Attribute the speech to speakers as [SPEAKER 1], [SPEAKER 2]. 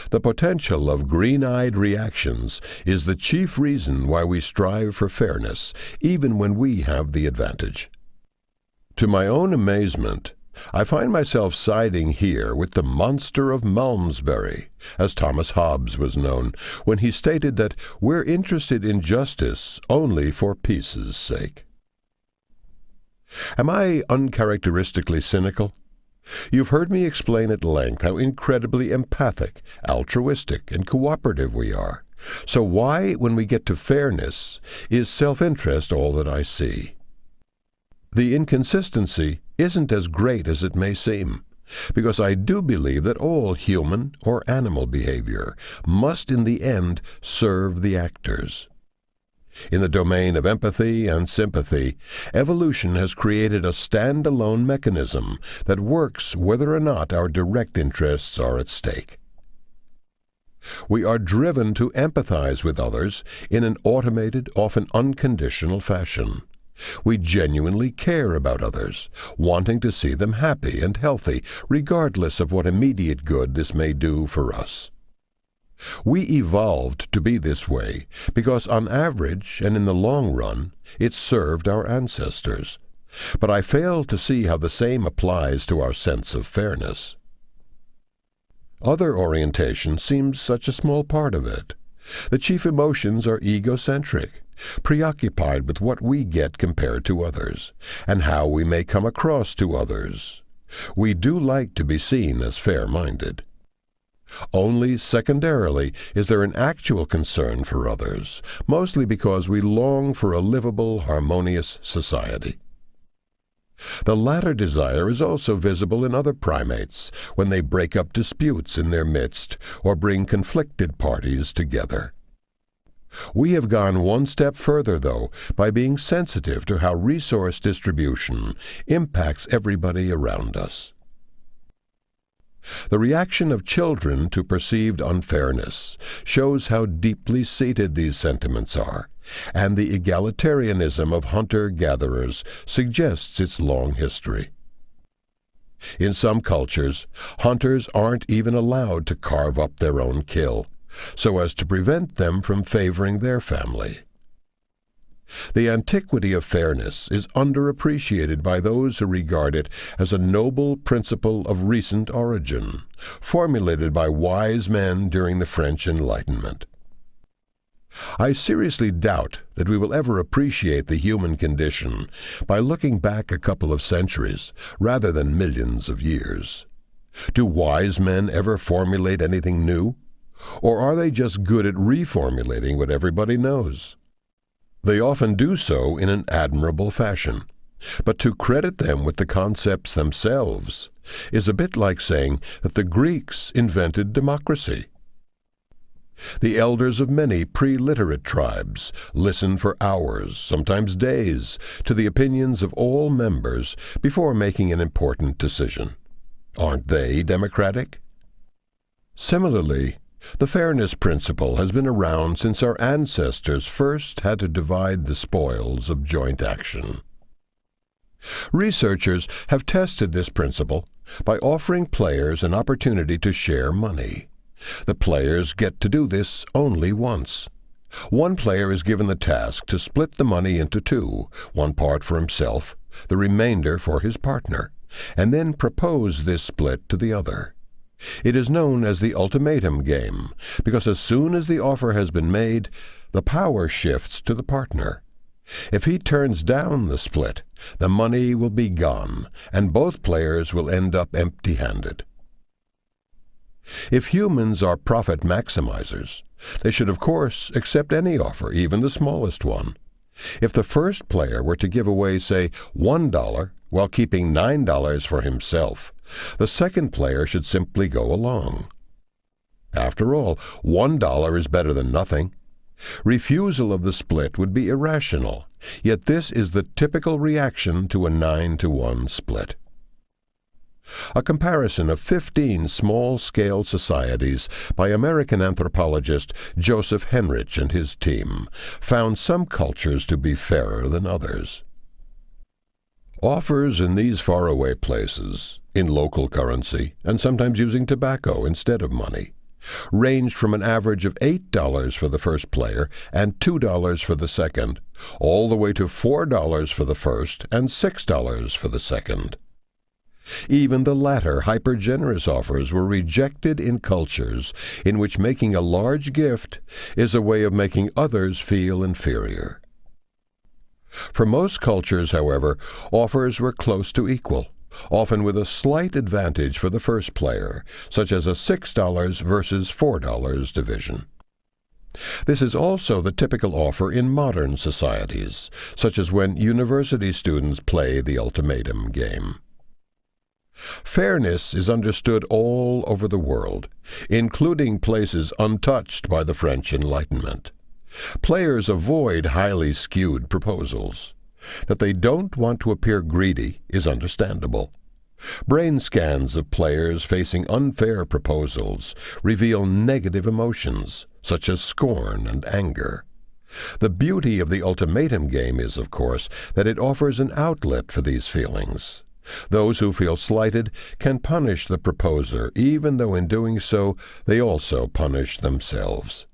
[SPEAKER 1] The potential of green-eyed reactions is the chief reason why we strive for fairness, even when we have the advantage. To my own amazement, I find myself siding here with the monster of Malmesbury, as Thomas Hobbes was known, when he stated that we're interested in justice only for peace's sake. Am I uncharacteristically cynical? You've heard me explain at length how incredibly empathic, altruistic, and cooperative we are. So why, when we get to fairness, is self-interest all that I see? The inconsistency isn't as great as it may seem, because I do believe that all human or animal behavior must in the end serve the actors. In the domain of empathy and sympathy, evolution has created a stand-alone mechanism that works whether or not our direct interests are at stake. We are driven to empathize with others in an automated, often unconditional fashion. We genuinely care about others, wanting to see them happy and healthy, regardless of what immediate good this may do for us. We evolved to be this way because on average and in the long run, it served our ancestors. But I fail to see how the same applies to our sense of fairness. Other orientation seems such a small part of it. The chief emotions are egocentric, preoccupied with what we get compared to others, and how we may come across to others. We do like to be seen as fair-minded. Only secondarily is there an actual concern for others, mostly because we long for a livable, harmonious society. The latter desire is also visible in other primates when they break up disputes in their midst or bring conflicted parties together. We have gone one step further, though, by being sensitive to how resource distribution impacts everybody around us. The reaction of children to perceived unfairness shows how deeply seated these sentiments are, and the egalitarianism of hunter-gatherers suggests its long history. In some cultures, hunters aren't even allowed to carve up their own kill, so as to prevent them from favoring their family. The antiquity of fairness is underappreciated by those who regard it as a noble principle of recent origin, formulated by wise men during the French Enlightenment. I seriously doubt that we will ever appreciate the human condition by looking back a couple of centuries rather than millions of years. Do wise men ever formulate anything new? Or are they just good at reformulating what everybody knows? They often do so in an admirable fashion, but to credit them with the concepts themselves is a bit like saying that the Greeks invented democracy. The elders of many pre-literate tribes listened for hours, sometimes days, to the opinions of all members before making an important decision. Aren't they democratic? Similarly, the fairness principle has been around since our ancestors first had to divide the spoils of joint action. Researchers have tested this principle by offering players an opportunity to share money. The players get to do this only once. One player is given the task to split the money into two, one part for himself, the remainder for his partner, and then propose this split to the other. It is known as the ultimatum game, because as soon as the offer has been made, the power shifts to the partner. If he turns down the split, the money will be gone, and both players will end up empty-handed. If humans are profit maximizers, they should of course accept any offer, even the smallest one. If the first player were to give away, say, $1 while keeping $9 for himself, the second player should simply go along. After all, $1 is better than nothing. Refusal of the split would be irrational, yet this is the typical reaction to a 9-to-1 split. A comparison of 15 small-scale societies by American anthropologist Joseph Henrich and his team found some cultures to be fairer than others. Offers in these faraway places, in local currency, and sometimes using tobacco instead of money, ranged from an average of $8 for the first player and $2 for the second, all the way to $4 for the first and $6 for the second. Even the latter hyper-generous offers were rejected in cultures in which making a large gift is a way of making others feel inferior. For most cultures, however, offers were close to equal, often with a slight advantage for the first player, such as a $6 versus $4 division. This is also the typical offer in modern societies, such as when university students play the ultimatum game. Fairness is understood all over the world, including places untouched by the French Enlightenment. Players avoid highly skewed proposals. That they don't want to appear greedy is understandable. Brain scans of players facing unfair proposals reveal negative emotions, such as scorn and anger. The beauty of the ultimatum game is, of course, that it offers an outlet for these feelings. Those who feel slighted can punish the proposer, even though in doing so they also punish themselves.